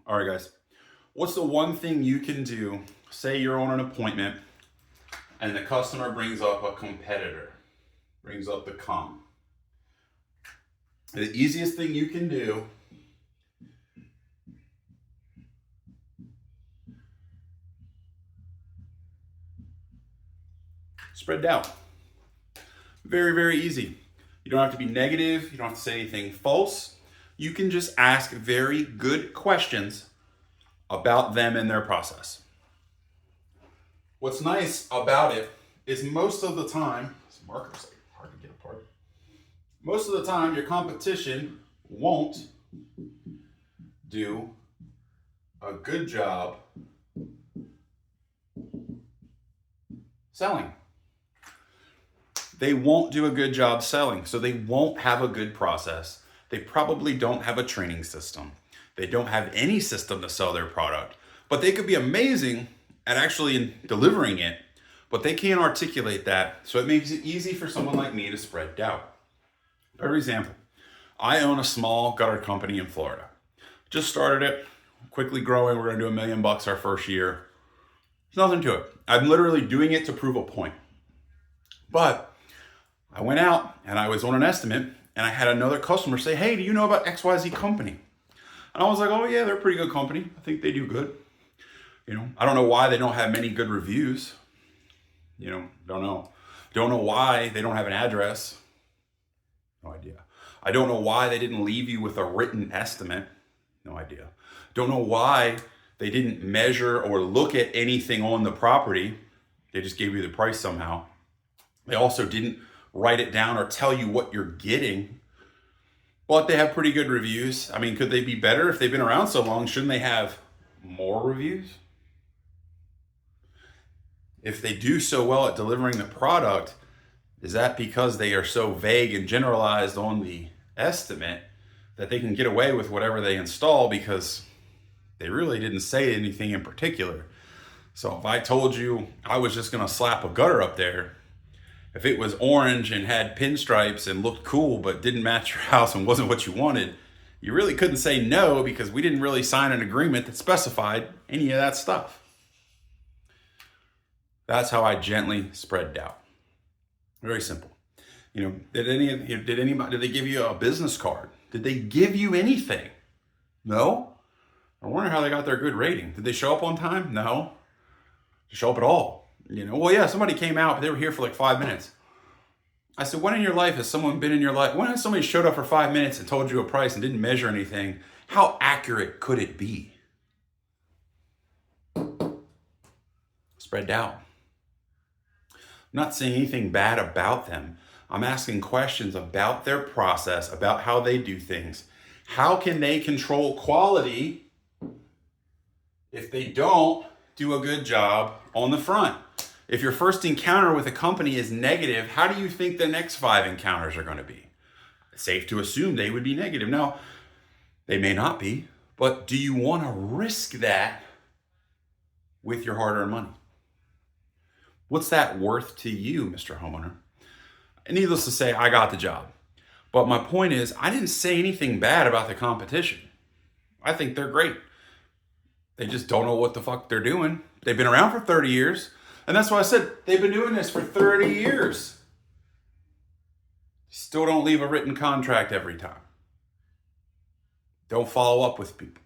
All right, guys. What's the one thing you can do? Say you're on an appointment and the customer brings up a competitor, brings up the comp. The easiest thing you can do spread doubt. Very, very easy. You don't have to be negative. You don't have to say anything false. You can just ask very good questions about them and their process. What's nice about it is most of the time, this marker's like hard to get apart. Most of the time, your competition won't do a good job selling. They won't do a good job selling, so they won't have a good process. They probably don't have a training system. They don't have any system to sell their product, but they could be amazing at actually delivering it, but they can't articulate that, so it makes it easy for someone like me to spread doubt. For example, I own a small gutter company in Florida. Just started it, quickly growing. We're gonna do $1 million our first year. There's nothing to it. I'm literally doing it to prove a point. But I went out and I was on an estimate and I had another customer say, hey, do you know about XYZ company? And I was like, oh yeah, they're a pretty good company. I think they do good. I don't know why they don't have many good reviews. Don't know. Don't know why they don't have an address. No idea. I don't know why they didn't leave you with a written estimate. No idea. Don't know why they didn't measure or look at anything on the property. They just gave you the price somehow. They also didn't write it down or tell you what you're getting. But they have pretty good reviews. I mean, could they be better if they've been around so long? Shouldn't they have more reviews? If they do so well at delivering the product, is that because they are so vague and generalized on the estimate that they can get away with whatever they install because they really didn't say anything in particular? So if I told you I was just gonna slap a gutter up there, if it was orange and had pinstripes and looked cool but didn't match your house and wasn't what you wanted, you really couldn't say no because we didn't really sign an agreement that specified any of that stuff. That's how I gently spread doubt. Very simple. Did they give you a business card? Did they give you anything? No. I wonder how they got their good rating. Did they show up on time? No. Did they show up at all? Well, yeah, somebody came out, but they were here for like 5 minutes. I said, when in your life has someone been in your life? When has somebody showed up for 5 minutes and told you a price and didn't measure anything? How accurate could it be? Spread doubt. I'm not saying anything bad about them. I'm asking questions about their process, about how they do things. How can they control quality if they don't do a good job on the front? If your first encounter with a company is negative, how do you think the next 5 encounters are going to be? It's safe to assume they would be negative. Now, they may not be, but do you want to risk that with your hard-earned money? What's that worth to you, Mr. Homeowner? And needless to say, I got the job. But my point is, I didn't say anything bad about the competition. I think they're great. They just don't know what the fuck they're doing. They've been around for 30 years. And that's why I said they've been doing this for 30 years. Still don't leave a written contract every time. Don't follow up with people.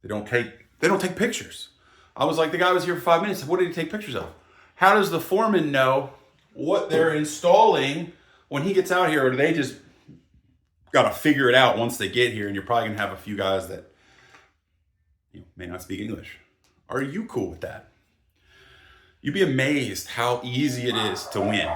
They don't take pictures. I was like, the guy was here for 5 minutes. What did he take pictures of? How does the foreman know what they're installing when he gets out here? Or do they just got to figure it out once they get here? And you're probably going to have a few guys that may not speak English. Are you cool with that? You'd be amazed how easy it is to win.